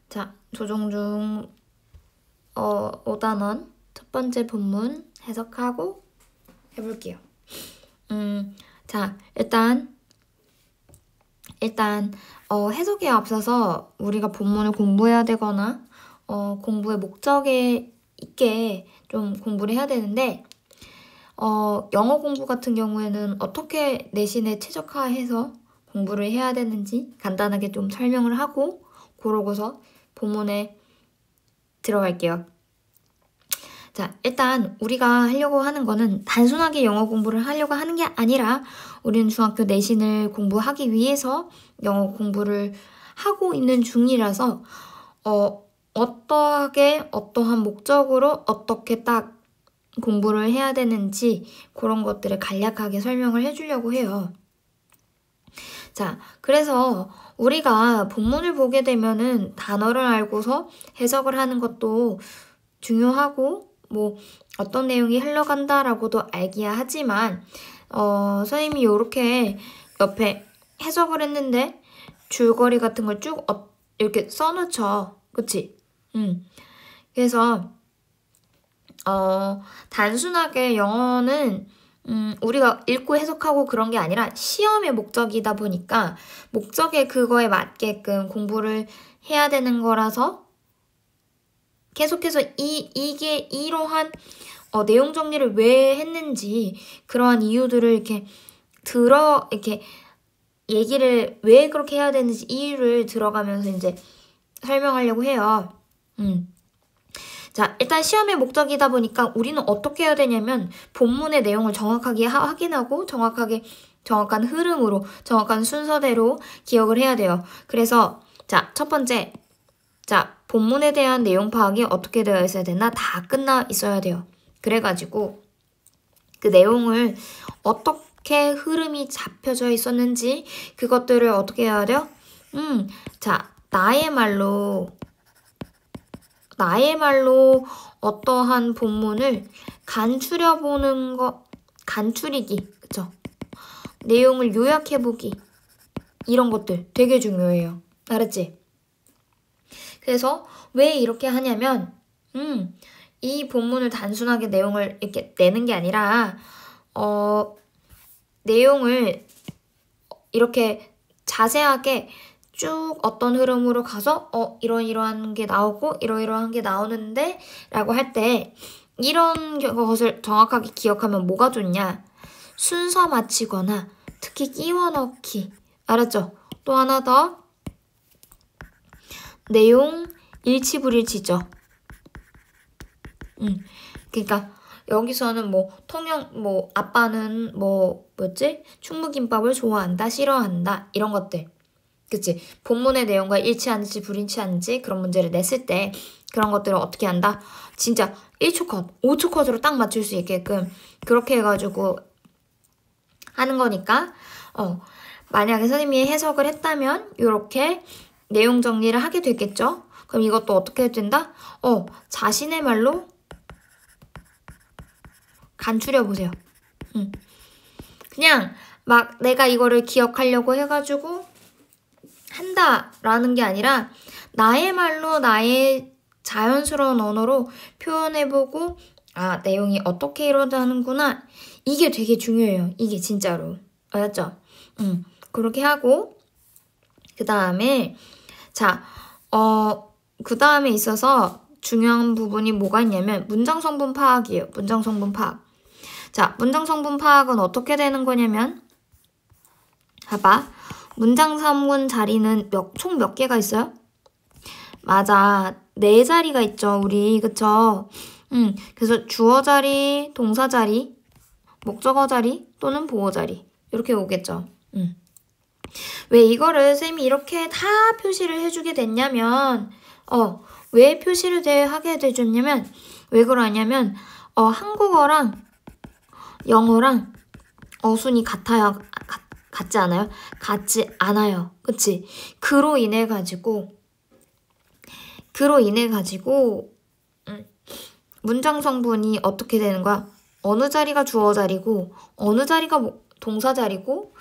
자, 조종중 5단원 첫 번째 본문 해석하고 해볼게요. 자, 일단 해석에 앞서서 우리가 본문을 공부해야 되거나 공부의 목적에 있게 좀 공부를 해야 되는데 영어 공부 같은 경우에는 어떻게 내신에 최적화해서 공부를 해야 되는지 간단하게 좀 설명을 하고 그러고서 본문에 들어갈게요. 자, 일단 우리가 하려고 하는 거는 단순하게 영어 공부를 하려고 하는 게 아니라 우리는 중학교 내신을 공부하기 위해서 영어 공부를 하고 있는 중이라서 어떠한 목적으로 어떻게 딱 공부를 해야 되는지 그런 것들을 간략하게 설명을 해주려고 해요. 자, 그래서 우리가 본문을 보게 되면은 단어를 알고서 해석을 하는 것도 중요하고 뭐 어떤 내용이 흘러간다라고도 알기야 하지만 선생님이 이렇게 옆에 해석을 했는데 줄거리 같은 걸 쭉 이렇게 써놓죠. 그치? 그래서 단순하게 영어는 우리가 읽고 해석하고 그런 게 아니라 시험의 목적이다 보니까 목적에 그거에 맞게끔 공부를 해야 되는 거라서 계속해서 이게 이러한 내용 정리를 왜 했는지 그러한 이유들을 이렇게 얘기를 왜 그렇게 해야 되는지 이유를 들어가면서 이제 설명하려고 해요. 자, 일단 시험의 목적이다 보니까 우리는 어떻게 해야 되냐면 본문의 내용을 정확하게 확인하고 정확한 흐름으로 정확한 순서대로 기억을 해야 돼요. 그래서 자, 첫 번째, 자, 본문에 대한 내용 파악이 어떻게 되어 있어야 되나 다 끝나 있어야 돼요. 그래가지고 그 내용을 어떻게 흐름이 잡혀져 있었는지 그것들을 어떻게 해야 돼요? 자, 나의 말로 어떠한 본문을 간추려보는 거, 간추리기, 그쵸? 내용을 요약해보기, 이런 것들 되게 중요해요. 알았지? 그래서 왜 이렇게 하냐면, 이 본문을 단순하게 내용을 이렇게 내는 게 아니라, 내용을 이렇게 자세하게 쭉 어떤 흐름으로 가서 이러이러한 게 나오고 이러이러한 게 나오는데 라고 할 때 이런 것을 정확하게 기억하면 뭐가 좋냐? 순서 맞추거나 특히 끼워 넣기. 알았죠? 또 하나 더 내용 일치불일치죠. 그러니까 여기서는 아빠는 충무김밥을 좋아한다, 싫어한다 이런 것들. 그치? 본문의 내용과 일치하는지 불일치하는지 그런 문제를 냈을 때 그런 것들을 어떻게 한다? 진짜 1초 컷, 5초 컷으로 딱 맞출 수 있게끔 그렇게 해가지고 하는 거니까 만약에 선생님이 해석을 했다면 이렇게 내용 정리를 하게 되겠죠? 그럼 이것도 어떻게 해야 된다? 자신의 말로 간추려보세요. 그냥 막 내가 이거를 기억하려고 해가지고 한다라는 게 아니라 나의 말로 나의 자연스러운 언어로 표현해보고 내용이 어떻게 이루어지는구나 이게 되게 중요해요. 이게 진짜로. 알았죠? 그렇게 하고 그 다음에 그 다음에 있어서 중요한 부분이 뭐가 있냐면 문장 성분 파악이에요. 문장 성분 파악. 자, 문장 성분 파악은 어떻게 되는 거냐면 봐봐. 문장 성분 자리는 총 몇 개가 있어요? 맞아. 4자리가 있죠, 우리. 그쵸? 그래서 주어 자리, 동사 자리, 목적어 자리 또는 보어 자리. 이렇게 오겠죠. 왜 이거를 쌤이 이렇게 다 표시를 해주게 됐냐면, 왜 표시를 하게 돼줬냐면, 왜 그러냐면, 한국어랑 영어랑 어순이 같지 않아요? 같지 않아요. 그치? 그로 인해 가지고 문장 성분이 어떻게 되는 거야? 어느 자리가 주어 자리고 어느 자리가 동사 자리고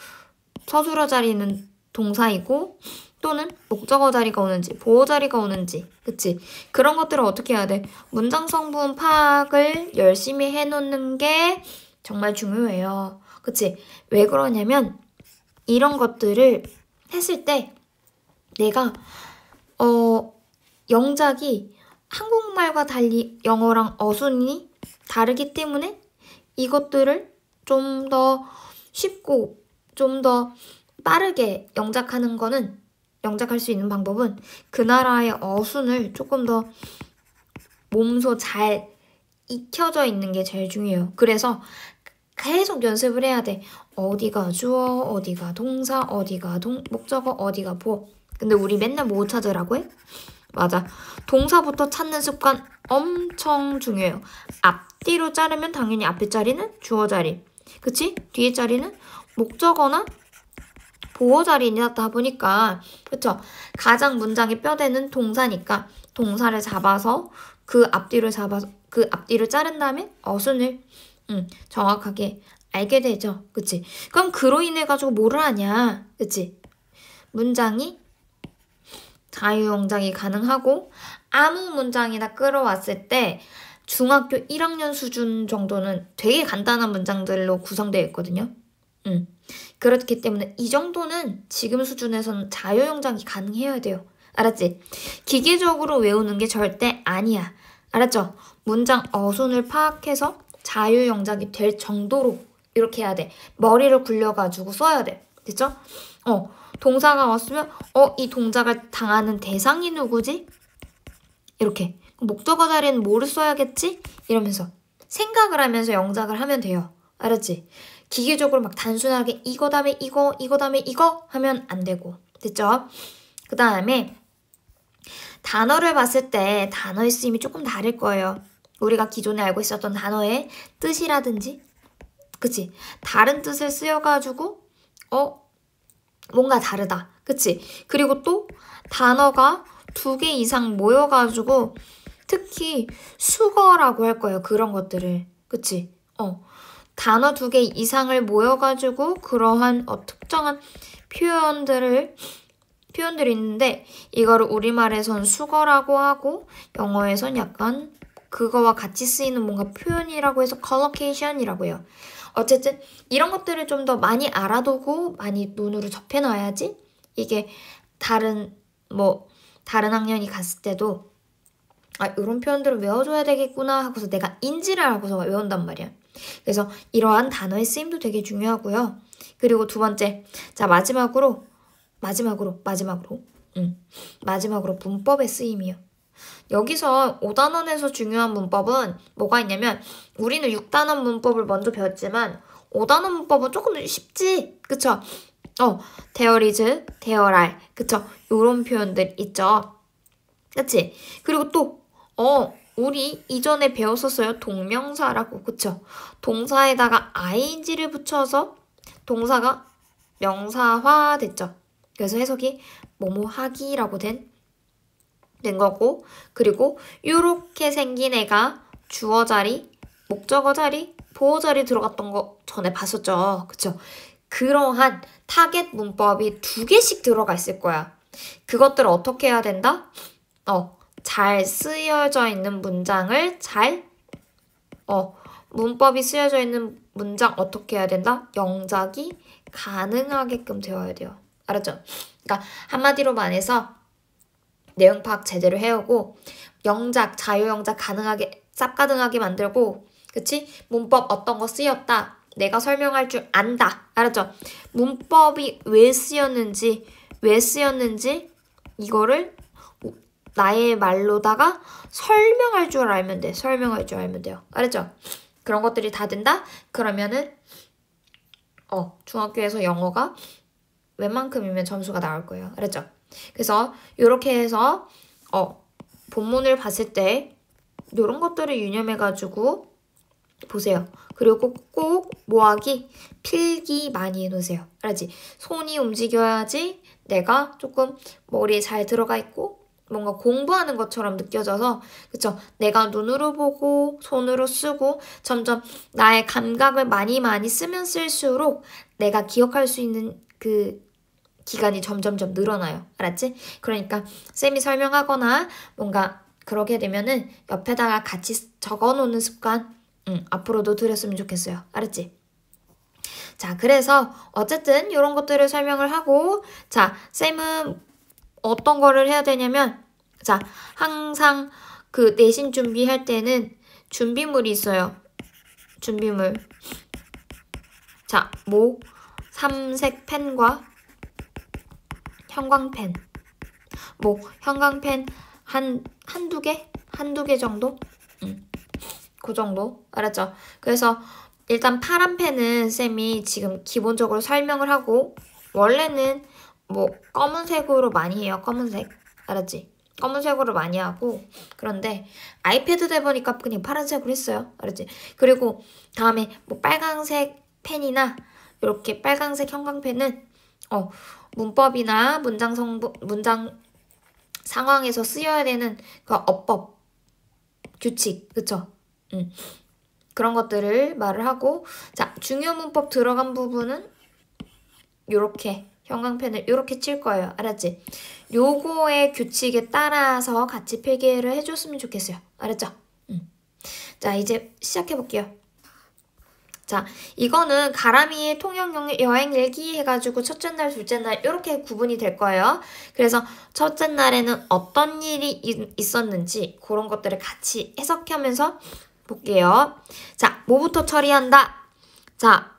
서술어 자리는 동사이고 또는 목적어 자리가 오는지 보호 자리가 오는지 그치? 그런 것들을 어떻게 해야 돼? 문장 성분 파악을 열심히 해놓는 게 정말 중요해요. 그치? 왜 그러냐면 이런 것들을 했을 때 내가 영작이 한국말과 달리 영어랑 어순이 다르기 때문에 이것들을 좀 더 쉽고 좀 더 빠르게 영작할 수 있는 방법은 그 나라의 어순을 조금 더 몸소 잘 익혀져 있는 게 제일 중요해요. 그래서 계속 연습을 해야 돼. 어디가 주어, 어디가 동사, 어디가 목적어, 어디가 보어. 근데 우리 맨날 뭐 찾으라고 해? 맞아. 동사부터 찾는 습관 엄청 중요해요. 앞뒤로 자르면 당연히 앞에 자리는 주어 자리. 그치? 뒤에 자리는 목적어나 보호 자리다 보니까 그쵸? 가장 문장의 뼈대는 동사니까 동사를 잡아서 그 앞뒤를 자른 다음에 어순을 정확하게 알게 되죠. 그치? 그럼 그로 인해 가지고 뭐를 하냐? 그치? 문장이 자유영작이 가능하고 아무 문장이나 끌어왔을 때 중학교 1학년 수준 정도는 되게 간단한 문장들로 구성되어 있거든요. 그렇기 때문에 이 정도는 지금 수준에서는 자유영작이 가능해야 돼요. 알았지? 기계적으로 외우는 게 절대 아니야. 알았죠? 문장 어순을 파악해서 자유영작이 될 정도로 이렇게 해야 돼. 머리를 굴려가지고 써야 돼. 됐죠? 동사가 왔으면 이 동작을 당하는 대상이 누구지? 이렇게. 목적어 자리는 뭐를 써야겠지? 이러면서 생각을 하면서 영작을 하면 돼요. 알았지? 기계적으로 막 단순하게 이거 다음에 이거 다음에 이거 하면 안 되고. 됐죠? 그 다음에 단어를 봤을 때 단어의 쓰임이 조금 다를 거예요. 우리가 기존에 알고 있었던 단어의 뜻이라든지 그치? 다른 뜻을 쓰여가지고 뭔가 다르다. 그치? 그리고 또 단어가 2개 이상 모여가지고 특히 수거라고 할 거예요. 그런 것들을. 그치? 단어 2개 이상을 모여가지고 그러한 특정한 표현들이 있는데 이거를 우리말에선 수거라고 하고 영어에선 약간 그거와 같이 쓰이는 뭔가 표현이라고 해서 컬러케이션이라고 해요. 어쨌든 이런 것들을 좀 더 많이 알아두고 많이 눈으로 접해놔야지 이게 다른 학년이 갔을 때도 이런 표현들을 외워줘야 되겠구나 하고서 내가 인지를 하고서 외운단 말이야. 그래서 이러한 단어의 쓰임도 되게 중요하고요. 그리고 두 번째, 자 마지막으로 문법의 쓰임이요. 여기서 5단원에서 중요한 문법은 뭐가 있냐면 우리는 6단원 문법을 먼저 배웠지만 5단원 문법은 조금 쉽지? 그쵸? there is, there are 그쵸? 요런 표현들 있죠? 그치? 그리고 또 우리 이전에 배웠었어요. 동명사라고 그쵸? 동사에다가 ing를 붙여서 동사가 명사화 됐죠? 그래서 해석이 뭐뭐 하기라고 된 거고 그리고 요렇게 생긴 애가 주어 자리, 목적어 자리, 보호 자리 들어갔던 거 전에 봤었죠. 그쵸? 그러한 타겟 문법이 2개씩 들어가 있을 거야. 그것들을 어떻게 해야 된다? 잘 쓰여져 있는 문장을 문법이 쓰여져 있는 문장 어떻게 해야 된다? 영작이 가능하게끔 되어야 돼요. 알았죠? 그러니까 한마디로 말해서 내용 파악 제대로 해오고 영작, 자유영작 가능하게 쌉가능하게 만들고 그치? 문법 어떤 거 쓰였다. 내가 설명할 줄 안다. 알았죠? 문법이 왜 쓰였는지 이거를 나의 말로다가 설명할 줄 알면 돼요. 알았죠? 그런 것들이 다 된다? 그러면은 중학교에서 영어가 웬만큼이면 점수가 나올 거예요. 알았죠? 그래서 이렇게 해서 본문을 봤을 때 이런 것들을 유념해가지고 보세요. 그리고 꼭 뭐하기? 필기 많이 해놓으세요. 알았지? 손이 움직여야지 내가 조금 머리에 잘 들어가 있고 뭔가 공부하는 것처럼 느껴져서 그쵸? 내가 눈으로 보고 손으로 쓰고 점점 나의 감각을 많이 쓰면 쓸수록 내가 기억할 수 있는 그 기간이 점점점 늘어나요. 알았지? 그러니까 쌤이 설명하거나 뭔가 그러게 되면은 옆에다가 같이 적어놓는 습관 앞으로도 들였으면 좋겠어요. 알았지? 자, 그래서 어쨌든 이런 것들을 설명을 하고 자, 쌤은 어떤 거를 해야 되냐면 자, 항상 그 내신 준비할 때는 준비물이 있어요. 준비물. 자, 뭐? 삼색 펜과 형광펜. 뭐, 형광펜 한두 개? 한두 개 정도? 그 정도. 알았죠? 그래서 일단 파란 펜은 쌤이 지금 기본적으로 설명을 하고 원래는 뭐 검은색으로 많이 해요. 검은색. 알았지? 검은색으로 많이 하고 그런데 아이패드 대보니까 그냥 파란색으로 했어요. 알았지? 그리고 다음에 뭐 빨강색 펜이나 이렇게 빨강색 형광펜은 문법이나 문장 상황에서 쓰여야 되는 그 어법, 규칙, 그쵸? 그런 것들을 말을 하고 자, 중요 문법 들어간 부분은 요렇게 형광펜을 요렇게 칠 거예요. 알았지? 요거의 규칙에 따라서 같이 필기를 해줬으면 좋겠어요. 알았죠? 자, 이제 시작해볼게요. 자, 이거는 가람이의 통영 여행 일기 해가지고 첫째 날, 둘째 날 이렇게 구분이 될 거예요. 그래서 첫째 날에는 어떤 일이 있었는지 그런 것들을 같이 해석하면서 볼게요. 자, 뭐부터 처리한다? 자,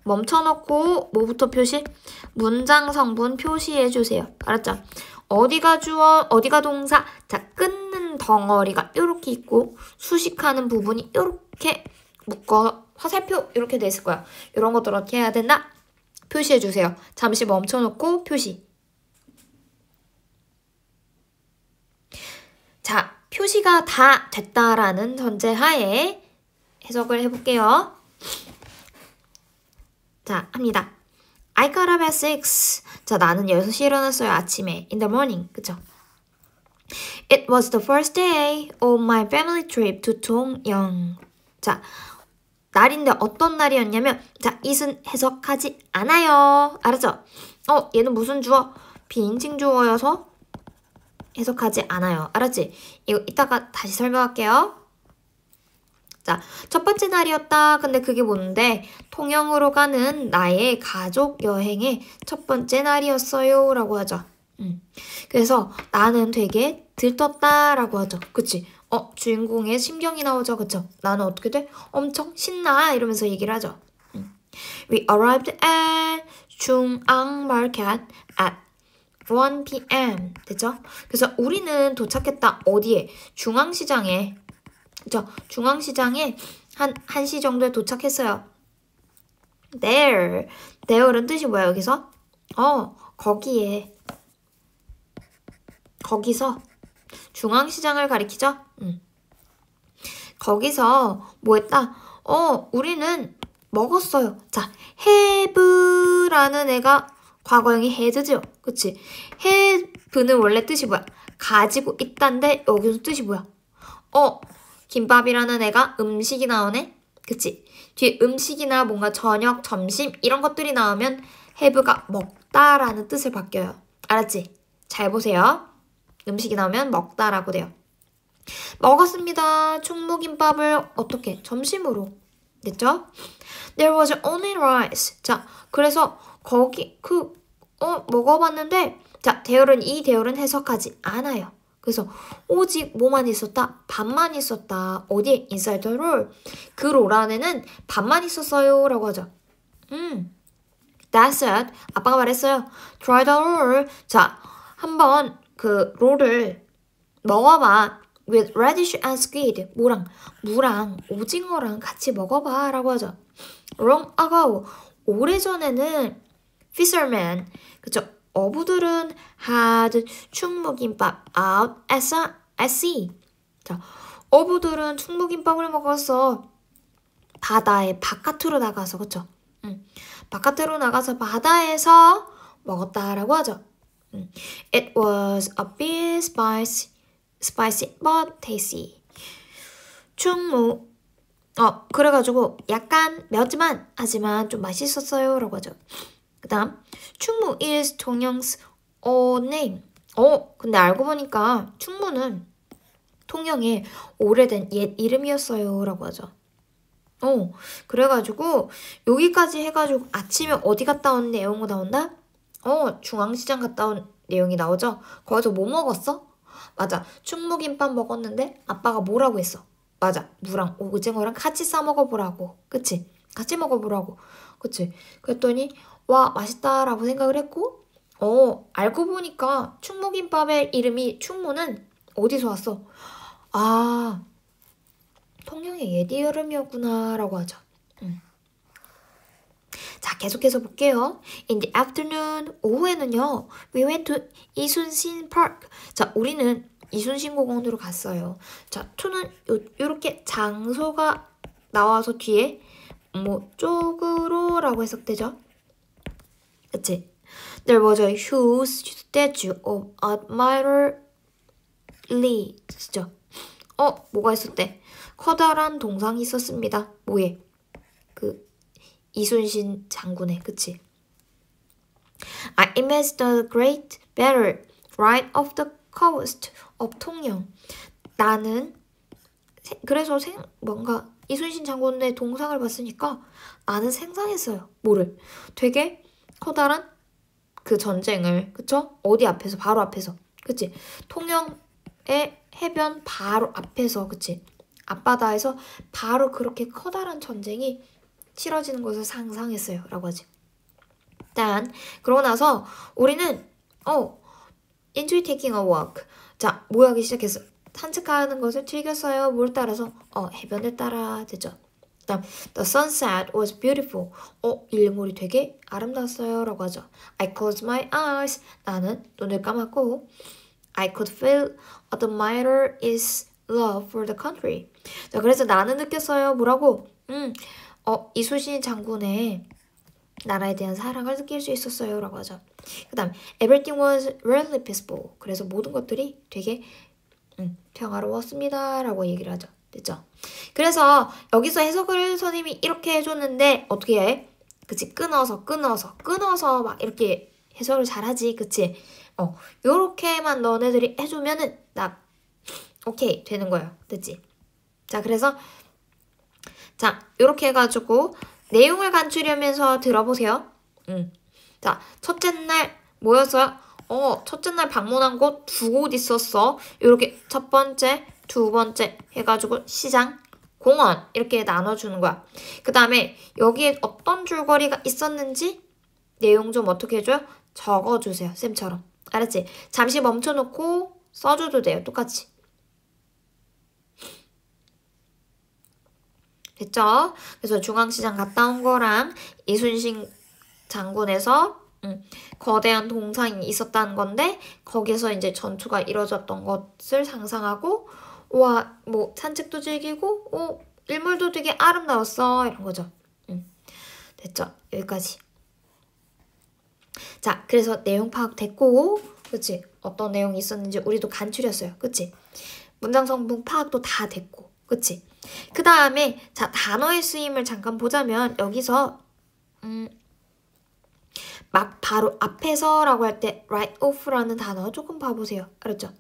멈춰놓고 뭐부터 표시? 문장 성분 표시해주세요. 알았죠? 어디가 주어, 어디가 동사? 자, 끊는 덩어리가 이렇게 있고 수식하는 부분이 이렇게 묶어 화살표 이렇게 돼 있을 거야. 이런 것들 어떻게 해야 된다? 표시해주세요. 잠시 멈춰놓고 표시. 자, 표시가 다 됐다라는 전제하에 해석을 해볼게요. 자, 합니다. I got up at 6. 자, 나는 6시에 일어났어요. 아침에. In the morning. 그쵸? It was the first day of my family trip to 통영. 자, 날인데 어떤 날이었냐면 자, it은 해석하지 않아요. 알았죠? 얘는 무슨 주어? 비인칭 주어여서 해석하지 않아요. 알았지? 이거 이따가 다시 설명할게요. 자, 첫 번째 날이었다. 근데 그게 뭔데? 통영으로 가는 나의 가족 여행의 첫 번째 날이었어요. 라고 하죠. 그래서 나는 되게 들떴다. 라고 하죠. 그치? 주인공의 심경이 나오죠. 그쵸? 나는 어떻게 돼? 엄청 신나. 이러면서 얘기를 하죠. We arrived at 중앙 마켓 at 1 p.m. 됐죠? 그래서 우리는 도착했다. 어디에? 중앙시장에. 그쵸? 중앙시장에 한 1시 정도에 도착했어요. there는 뜻이 뭐야 여기서? 거기에. 거기서 중앙시장을 가리키죠? 거기서 뭐 했다? 우리는 먹었어요. 자, have라는 애가 과거형이 had죠? 그치? have는 원래 뜻이 뭐야? 가지고 있단데 여기서 뜻이 뭐야? 김밥이라는 애가 음식이 나오네? 그치? 뒤에 음식이나 뭔가 저녁, 점심 이런 것들이 나오면 have가 먹다라는 뜻을 바뀌어요. 알았지? 잘 보세요. 음식이 나오면 먹다라고 돼요. 먹었습니다. 충무김밥을 어떻게? 점심으로. 됐죠? There was only rice. 자, 그래서 거기 먹어봤는데 자, 이 대열은 해석하지 않아요. 그래서 오직 뭐만 있었다? 밥만 있었다. 어디에? Inside the roll. 그 롤 안에는 밥만 있었어요. 라고 하죠. That's it. 아빠가 말했어요. Try the roll. 자, 한번 그 롤을 먹어봐. With radish and squid. 무랑 오징어랑 같이 먹어봐. 라고 하죠. Long ago. 오래전에는 fishermen. 그쵸? 어부들은 had 충무김밥 out at sea. 자, 어부들은 충무김밥을 먹었어. 바다에 바깥으로 나가서. 그쵸? 바깥으로 나가서 바다에서 먹었다라고 하죠. It was a bit spicy but tasty. 충무. 그래가지고 약간 맵지만 하지만 좀 맛있었어요. 라고 하죠. 그 다음 충무 is 통영's name. 근데 알고 보니까 충무는 통영의 오래된 옛 이름이었어요 라고 하죠. 그래가지고 여기까지 해가지고 아침에 어디 갔다 온 내용이 나온다? 중앙시장 갔다 온 내용이 나오죠. 거기서 뭐 먹었어? 맞아, 충무김밥 먹었는데 아빠가 뭐라고 했어? 맞아, 무랑 오징어랑 같이 싸 먹어보라고. 그치? 같이 먹어보라고. 그치? 그랬더니 와 맛있다 라고 생각을 했고 알고 보니까 충무김밥의 이름이 충무는 어디서 왔어? 아, 통영의 옛 이름이었구나 라고 하죠. 자, 계속해서 볼게요. In the afternoon, 오후에는요. We went to 이순신 Park. 자, 우리는 이순신 공원으로 갔어요. 자, to는 요렇게 장소가 나와서 뒤에 뭐 쪽으로 라고 해석되죠. 그치? There was a huge statue of Admiral Lee. 진짜. 뭐가 있었대? 커다란 동상이 있었습니다. 뭐에? 이순신 장군의, 그치? I imagine the great battle right off the coast of 통영. 나는 그래서 뭔가 이순신 장군의 동상을 봤으니까 나는 상상했어요. 뭐를? 되게 커다란 그 전쟁을, 그쵸? 어디 앞에서? 바로 앞에서. 그치? 통영의 해변 바로 앞에서, 그치? 앞바다에서 바로 그렇게 커다란 전쟁이 치러지는 것을 상상했어요 라고 하지. 일단 그러고 나서 우리는 enjoy taking a walk. 자, 뭐 하기 시작했어? 산책하는 것을 즐겼어요. 뭘 따라서? 해변을 따라. 됐죠? 그다음 the sunset was beautiful. 일몰이 되게 아름다웠어요 라고 하죠. I closed my eyes. 나는 눈을 감았고 I could feel admirer's love for the country. 자, 그래서 나는 느꼈어요. 뭐라고? 이순신 장군의 나라에 대한 사랑을 느낄 수 있었어요 라고 하죠. 그 다음 everything was really peaceful. 그래서 모든 것들이 되게 평화로웠습니다 라고 얘기를 하죠. 됐죠? 그래서 여기서 해석을 선생님이 이렇게 해줬는데 어떻게 해? 그치? 끊어서 막 이렇게 해석을 잘하지. 그치? 요렇게만 너네들이 해주면은 나 오케이 되는 거예요. 됐지? 자, 그래서 자, 요렇게 해가지고 내용을 간추려면서 들어보세요. 자, 첫째 날 뭐였어요? 첫째 날 방문한 곳 2곳 있었어. 요렇게 첫 번째, 두 번째 해가지고 시장, 공원 이렇게 나눠주는 거야. 그 다음에 여기에 어떤 줄거리가 있었는지 내용 좀 어떻게 해줘요? 적어주세요. 쌤처럼. 알았지? 잠시 멈춰놓고 써줘도 돼요. 똑같이. 됐죠? 그래서 중앙시장 갔다 온 거랑 이순신 장군에서 거대한 동상이 있었다는 건데 거기서 이제 전투가 이루어졌던 것을 상상하고 와, 뭐 산책도 즐기고 일몰도 되게 아름다웠어 이런 거죠. 됐죠? 여기까지. 자, 그래서 내용 파악됐고 그치? 어떤 내용이 있었는지 우리도 간추렸어요. 그치? 문장 성분 파악도 다 됐고 그치? 그 다음에 자, 단어의 쓰임을 잠깐 보자면 여기서 막 바로 앞에서 라고 할 때 right off라는 단어 조금 봐보세요. 알았죠?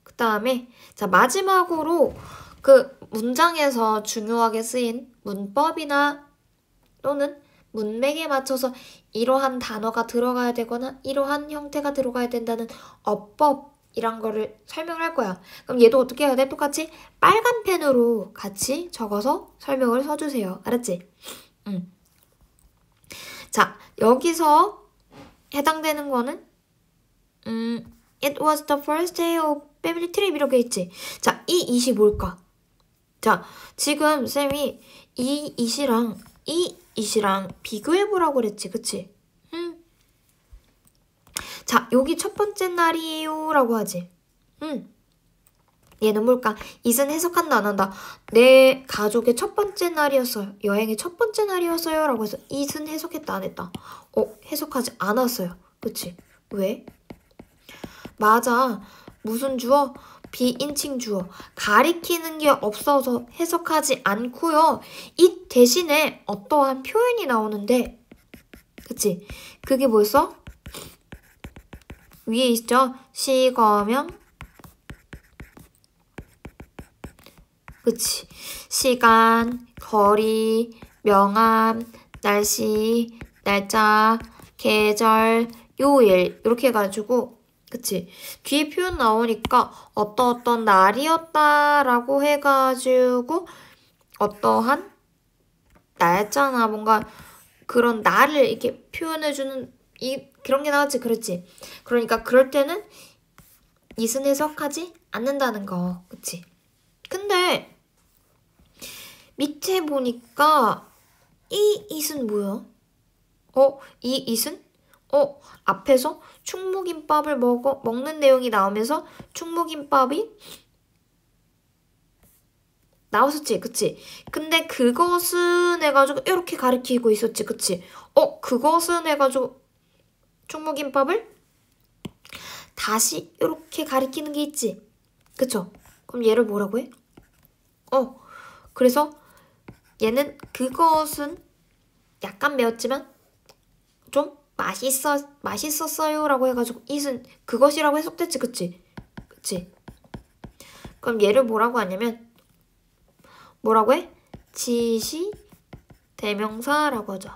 그 다음에 자, 마지막으로 그 문장에서 중요하게 쓰인 문법이나 또는 문맥에 맞춰서 이러한 단어가 들어가야 되거나 이러한 형태가 들어가야 된다는 어법이란 거를 설명할 거야. 그럼 얘도 어떻게 해야 돼? 똑같이 빨간 펜으로 같이 적어서 설명을 써주세요. 알았지? 자, 여기서 해당되는 거는 It was the first day of family trip 이렇게 있지. 자, 이 it이 뭘까? 자, 지금 쌤이 이 it이랑 비교해보라고 그랬지. 그치? 자, 여기 첫 번째 날이에요 라고 하지. 얘는 뭘까? it은 해석한다 안 한다. 내 가족의 첫 번째 날이었어요. 여행의 첫 번째 날이었어요 라고 해서 it은 해석했다 안 했다. 해석하지 않았어요. 그치? 왜? 맞아. 무슨 주어? 비인칭 주어. 가리키는 게 없어서 해석하지 않고요. 이 대신에 어떠한 표현이 나오는데 그치? 그게 뭐였어? 위에 있죠? 시거명. 그치? 시간, 거리, 명암, 날씨, 날짜, 계절, 요일 이렇게 해가지고 그치? 뒤에 표현 나오니까 어떤 날이었다라고 해가지고 어떠한 날짜나 뭔가 그런 날을 이렇게 표현해주는 그런 게 나왔지, 그렇지? 그러니까 그럴 때는 이슨 해석하지 않는다는 거, 그치? 근데 밑에 보니까 이 이슨 뭐야? 이 이슨? 앞에서 충무김밥을 먹는 내용이 나오면서 충무김밥이 나왔었지, 그치? 근데 그것은 해가지고 이렇게 가리키고 있었지, 그치? 그것은 해가지고 충무김밥을 다시 이렇게 가리키는 게 있지, 그쵸? 그럼 얘를 뭐라고 해? 그래서 얘는 그것은 약간 매웠지만 좀 맛있었어요 라고 해가지고 이슨 그것이라고 해석됐지, 그치? 그치? 그럼 얘를 뭐라고 하냐면 뭐라고 해? 지시대명사라고 하죠.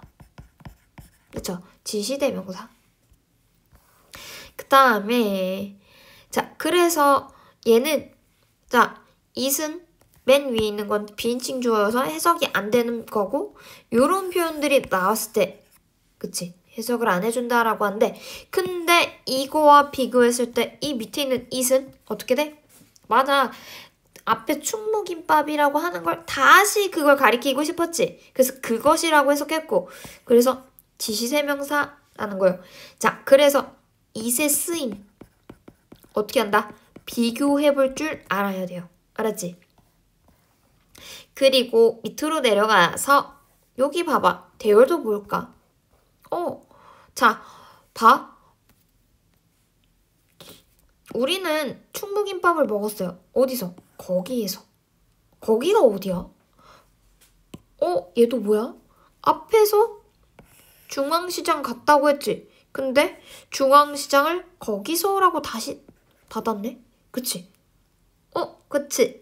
그쵸? 지시대명사. 그 다음에 자, 그래서 얘는 자, 이슨 맨 위에 있는 건 비인칭 주어여서 해석이 안 되는 거고 요런 표현들이 나왔을 때 그치? 해석을 안 해준다라고 하는데 근데 이거와 비교했을 때 이 밑에 있는 it은 어떻게 돼? 맞아. 앞에 충무김밥이라고 하는 걸 다시 그걸 가리키고 싶었지. 그래서 그것이라고 해석했고 그래서 지시대명사라는 거예요. 자, 그래서 it의 쓰임 어떻게 한다? 비교해볼 줄 알아야 돼요. 알았지? 그리고 밑으로 내려가서 여기 봐봐. 대열도 뭘까? 자, 봐. 우리는 충무김밥을 먹었어요. 어디서? 거기에서. 거기가 어디야? 얘도 뭐야? 앞에서 중앙시장 갔다고 했지. 근데 중앙시장을 거기서라고 다시 닫았네? 그치? 그치?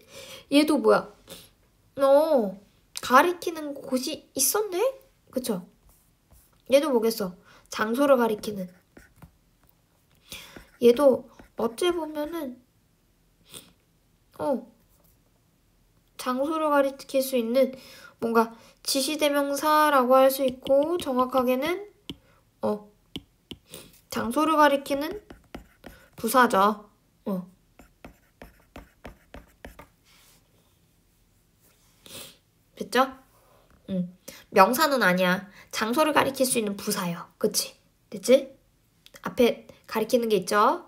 얘도 뭐야? 가리키는 곳이 있었네? 그쵸? 얘도 뭐겠어? 장소를 가리키는. 얘도 어찌 보면은 장소를 가리킬 수 있는 뭔가 지시대명사라고 할 수 있고 정확하게는 장소를 가리키는 부사죠. 됐죠? 명사는 아니야. 장소를 가리킬 수 있는 부사예요. 그치? 됐지? 앞에 가리키는 게 있죠?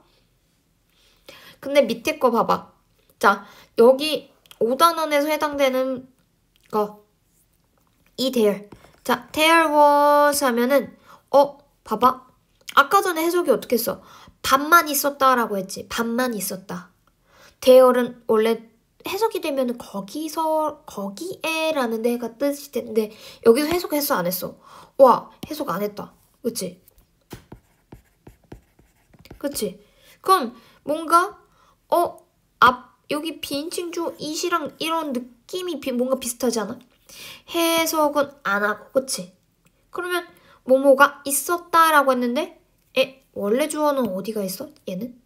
근데 밑에 거 봐봐. 자, 여기 5단원에서 해당되는 거. 이 there. 자, there was 하면은 봐봐. 아까 전에 해석이 어떻게 했어? 밥만 있었다라고 했지. 밥만 있었다. there는 원래 해석이 되면 거기에라는 데가 뜻이 되는데 여기서 해석했어 안 했어? 와, 해석 안 했다. 그치? 그치? 그럼 뭔가 여기 비인칭주 it이랑 이런 느낌이 뭔가 비슷하지 않아? 해석은 안 하고, 그치? 그러면 뭐뭐가 있었다라고 했는데 원래 주어는 어디가 있어? 얘는?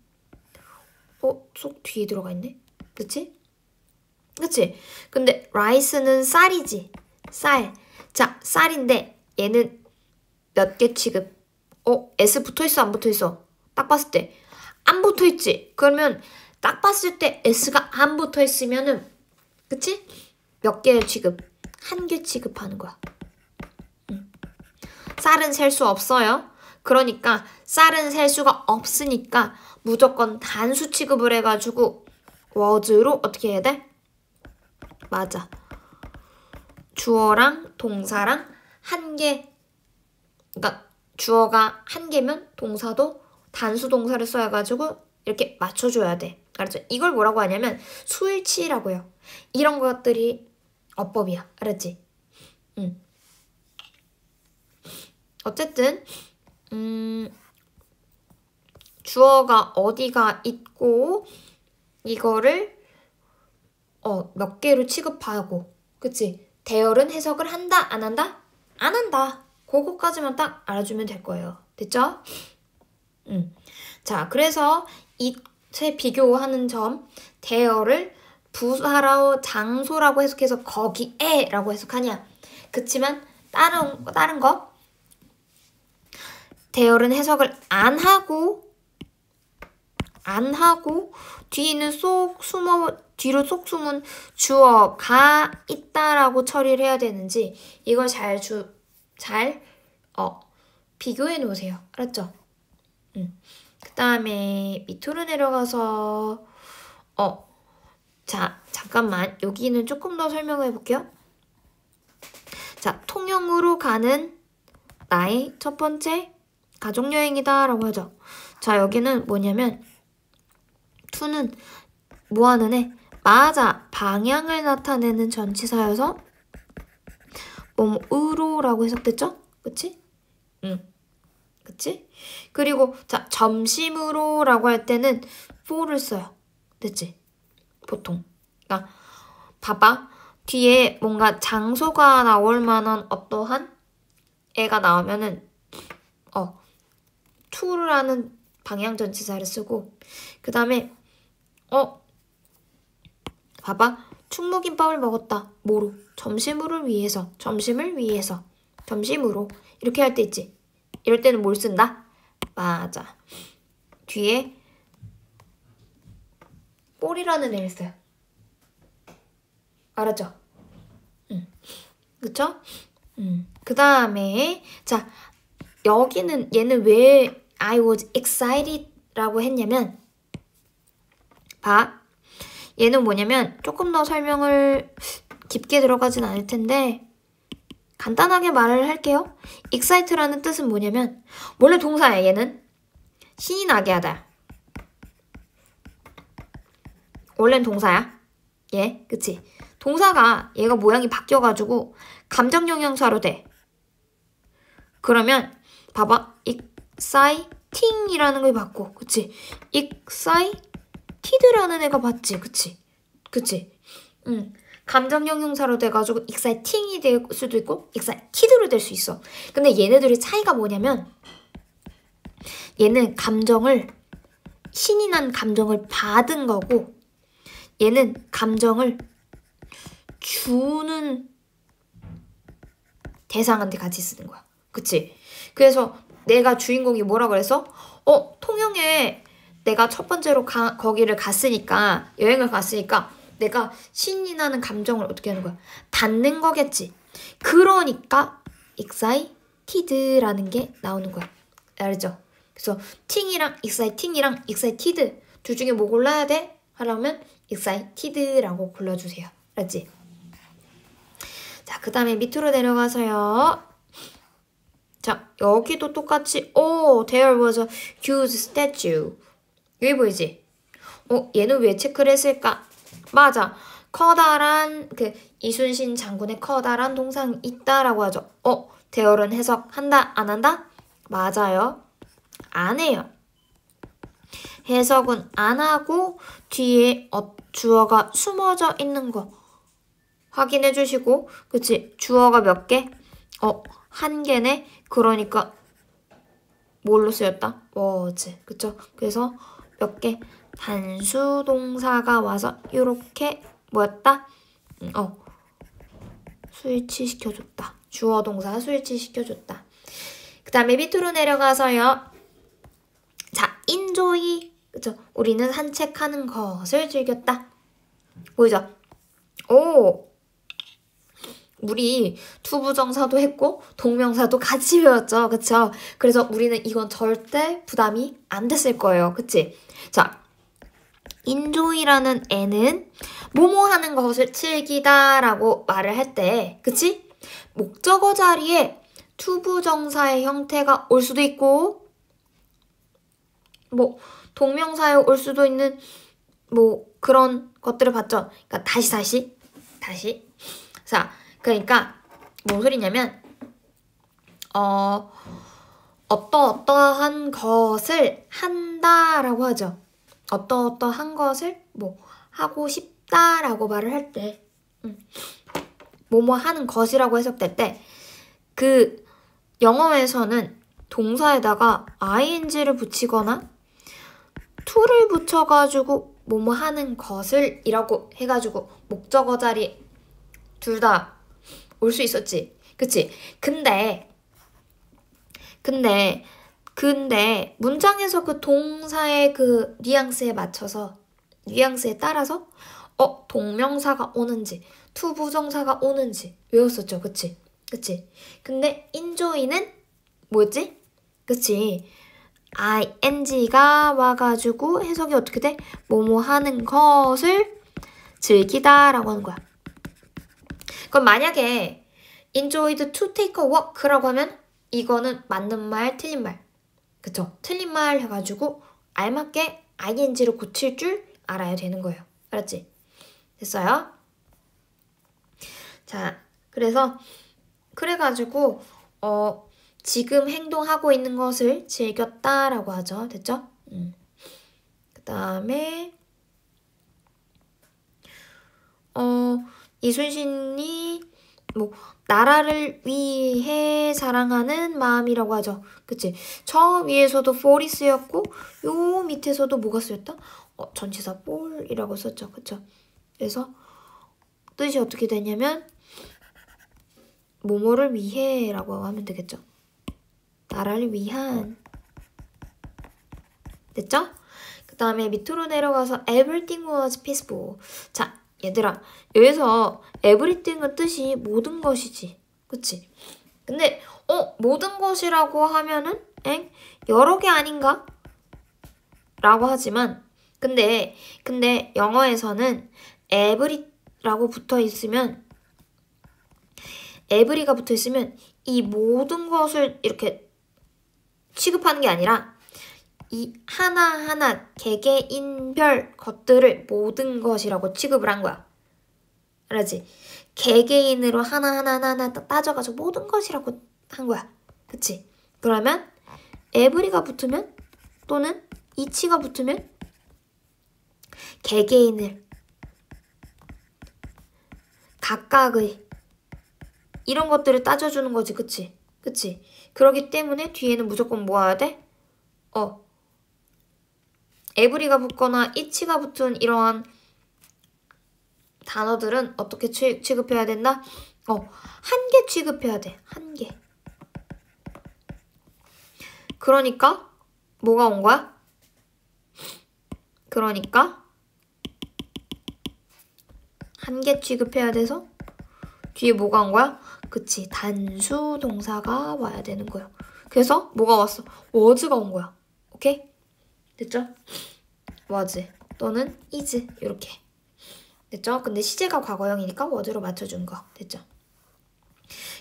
속 뒤에 들어가 있네? 그치? 그치? 근데 rice는 쌀이지. 쌀. 자, 쌀인데 얘는 몇 개 취급? S 붙어있어 안 붙어있어? 딱 봤을 때 안 붙어있지? 그러면 딱 봤을 때 S가 안 붙어있으면은 그치? 몇 개 취급? 한 개 취급하는 거야. 쌀은 셀 수 없어요. 그러니까 쌀은 셀 수가 없으니까 무조건 단수 취급을 해가지고 was로 어떻게 해야 돼? 맞아. 주어랑 동사랑 한 개. 그러니까 주어가 한 개면 동사도 단수 동사를 써가지고 이렇게 맞춰줘야 돼. 알았죠? 이걸 뭐라고 하냐면 수일치라고 해요. 이런 것들이 어법이야. 알았지? 어쨌든 주어가 어디가 있고 이거를 몇 개로 취급하고 그치? 대열은 해석을 한다 안 한다? 안 한다. 그거까지만 딱 알아주면 될 거예요. 됐죠? 자, 그래서 이세 비교하는 점 대열을 부사라고 장소라고 해석해서 거기에라고 해석하냐. 그치만 다른 거 대열은 해석을 안 하고 뒤로 쏙 숨은 주어가 있다라고 처리를 해야 되는지 이걸 잘 비교해 놓으세요. 알았죠? 그 다음에 밑으로 내려가서 자, 잠깐만. 여기는 조금 더 설명을 해볼게요. 자, 통영으로 가는 나의 첫 번째 가족여행이다 라고 하죠. 자, 여기는 뭐냐면 to는 뭐하는 애? 맞아. 방향을 나타내는 전치사여서 뭐으로라고 해석됐죠? 그치? 그치? 그리고 자, 점심으로 라고 할 때는 for를 써요. 됐지? 보통. 그러니까 봐봐. 뒤에 뭔가 장소가 나올 만한 어떠한 애가 나오면은 to라는 방향 전치사를 쓰고 그 다음에 봐봐. 충무김밥을 먹었다. 뭐로? 점심을 위해서. 점심으로. 이렇게 할 때 있지. 이럴 때는 뭘 쓴다? 맞아. 뒤에 꼴이라는 애를 써요. 알았죠? 그쵸? 그 다음에 자, 얘는 왜 I was excited 라고 했냐면 봐. 얘는 뭐냐면 조금 더 설명을 깊게 들어가진 않을 텐데 간단하게 말을 할게요. excite라는 뜻은 뭐냐면 원래 동사야. 얘는 신이 나게 하다. 원래는 동사야. 얘, 그치? 동사가 얘가 모양이 바뀌어가지고 감정형용사로 돼. 그러면 봐봐. exciting이라는 걸 받고 그치? excited라는 애가 받지. 그치? 감정형용사로 돼가지고 exciting이 될 수도 있고 excited로 될 수 있어. 근데 얘네들의 차이가 뭐냐면 얘는 신이 난 감정을 받은 거고 얘는 감정을 주는 대상한테 같이 쓰는 거야. 그치? 그래서 내가 주인공이 뭐라 그랬어? 통영에 내가 첫 번째로 거기를 갔으니까 여행을 갔으니까 내가 신이 나는 감정을 어떻게 하는 거야? 받는 거겠지. 그러니까 excited라는 게 나오는 거야. 알죠? 그래서 exciting이랑 excited 둘 중에 뭐 골라야 돼? 하려면 excited라고 골라주세요. 알지? 자, 그 다음에 밑으로 내려가서요. 자, 여기도 똑같이 there was a huge statue. 여기 보이지? 얘는 왜 체크를 했을까? 맞아. 커다란 이순신 장군의 커다란 동상이 있다라고 하죠. 대열은 해석한다 안 한다? 맞아요. 안 해요. 해석은 안 하고 뒤에 주어가 숨어져 있는 거 확인해 주시고 그치? 주어가 몇 개? 한 개네. 그러니까 뭘로 쓰였다? was. 그쵸? 그래서 몇 개? 단수 동사가 와서 이렇게 뭐였다? 스위치시켜줬다. 주어 동사 스위치시켜줬다. 그 다음에 밑으로 내려가서요. 자, enjoy. 그쵸? 우리는 산책하는 것을 즐겼다. 보이죠? 우리 투부정사도 했고 동명사도 같이 배웠죠. 그쵸? 그래서 우리는 이건 절대 부담이 안 됐을 거예요. 그치? 자, enjoy라는 애는 뭐뭐 하는 것을 즐기다 라고 말을 할 때 그치? 목적어 자리에 투부정사의 형태가 올 수도 있고 동명사에 올 수도 있는 그런 것들을 봤죠. 그러니까 다시. 자, 그러니까 뭔 소리냐면 어떠어떠한 것을 한다라고 하죠. 어떠어떠한 것을 뭐 하고 싶다라고 말을 할 때, 뭐뭐 하는 것이라고 해석될 때, 그 영어에서는 동사에다가 ing를 붙이거나 to를 붙여가지고 뭐뭐 하는 것을 이라고 해가지고 목적어 자리 둘 다 올 수 있었지. 그치? 근데 문장에서 그 동사의 그 뉘앙스에 맞춰서, 뉘앙스에 따라서 동명사가 오는지 to 부정사가 오는지 외웠었죠. 그치? 근데 enjoy는 뭐였지? 그치? ing가 와가지고 해석이 어떻게 돼? 뭐뭐 하는 것을 즐기다 라고 하는 거야. 그럼 만약에 enjoyed to take a walk라고 하면 이거는 맞는 말, 틀린 말. 그쵸? 틀린 말 해가지고 알맞게 ing로 고칠 줄 알아야 되는 거예요. 알았지? 됐어요? 자, 그래가지고 지금 행동하고 있는 것을 즐겼다라고 하죠. 됐죠? 그 다음에 이순신이 뭐 나라를 위해 사랑하는 마음이라고 하죠. 그치? 저 위에서도 for이 쓰였고 요 밑에서도 뭐가 쓰였다? 전치사 for이라고 썼죠. 그쵸? 그래서 뜻이 어떻게 되냐면 뭐뭐를 위해 라고 하면 되겠죠. 나라를 위한. 됐죠? 그 다음에 밑으로 내려가서 everything was peaceful. 자, 얘들아, 여기서 everything은 뜻이 모든 것이지. 그치? 근데 모든 것이라고 하면은 여러 개 아닌가? 라고 하지만 근데 영어에서는 every라고 붙어 있으면 every가 붙어 있으면 이 모든 것을 이렇게 취급하는 게 아니라 이 하나하나 개개인별 것들을 모든 것이라고 취급을 한 거야. 알았지? 개개인으로 하나하나 따져가지고 모든 것이라고 한 거야. 그치? 그러면 every가 붙으면 또는 each가 붙으면 개개인을 각각의 이런 것들을 따져주는 거지. 그치? 그러기 때문에 뒤에는 무조건 뭐 와야 돼? every가 붙거나 each가 붙은 이러한 단어들은 어떻게 취급해야 된다? 한 개 취급해야 돼. 한 개. 그러니까 뭐가 온 거야? 그러니까 한 개 취급해야 돼서 뒤에 뭐가 온 거야? 그치, 단수 동사가 와야 되는 거야. 그래서 뭐가 왔어? was가 온 거야. 오케이? 됐죠? was 또는 is 이렇게. 됐죠? 근데 시제가 과거형이니까 was로 맞춰준 거. 됐죠?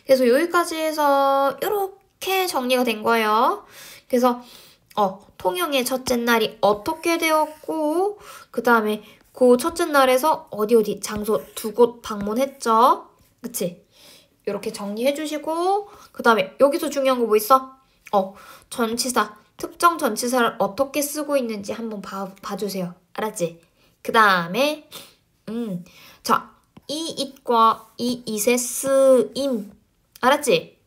그래서 여기까지 해서 이렇게 정리가 된 거예요. 그래서 통영의 첫째 날이 어떻게 되었고 그 다음에 그 첫째 날에서 어디 장소 2곳 방문했죠. 그치? 이렇게 정리해 주시고 그 다음에 여기서 중요한 거 뭐 있어? 전치사, 특정 전치사를 어떻게 쓰고 있는지 한번 봐주세요. 알았지? 그 다음에 자, 이 it과 이 it의 쓰임 알았지?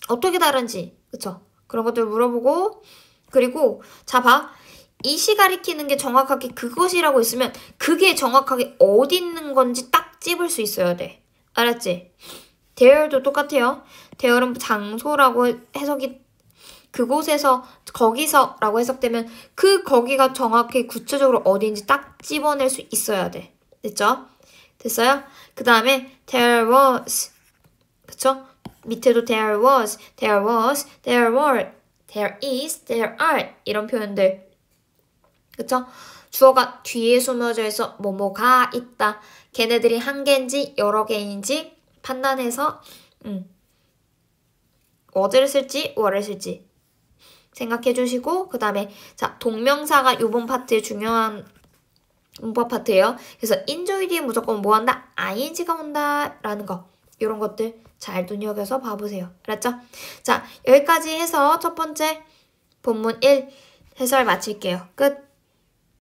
어떻게 다른지 그쵸? 그런 것들 물어보고 그리고 자 봐. 이시 가리키는 게 정확하게 그것이라고 있으면 그게 정확하게 어디 있는 건지 딱 찝을 수 있어야 돼. 알았지? there도 똑같아요. there는 장소라고 해석이 그곳에서 거기서 라고 해석되면 그 거기가 정확히 구체적으로 어디인지 딱 찝어낼 수 있어야 돼. 됐죠? 됐어요? 그 다음에 there was 그쵸? 밑에도 there was, there were, there is, there are 이런 표현들 그쵸? 주어가 뒤에 숨어져 있어 뭐뭐가 있다. 걔네들이 한 개인지 여러 개인지 판단해서 was를 쓸지 were를 쓸지 생각해 주시고 그 다음에 자 동명사가 이번 파트의 중요한 문법 파트예요. 그래서 enjoy 뒤에 무조건 뭐 한다? ing가 온다 라는 거 이런 것들 잘 눈여겨서 봐보세요. 알았죠? 자, 여기까지 해서 첫 번째 본문 1 해설 마칠게요. 끝.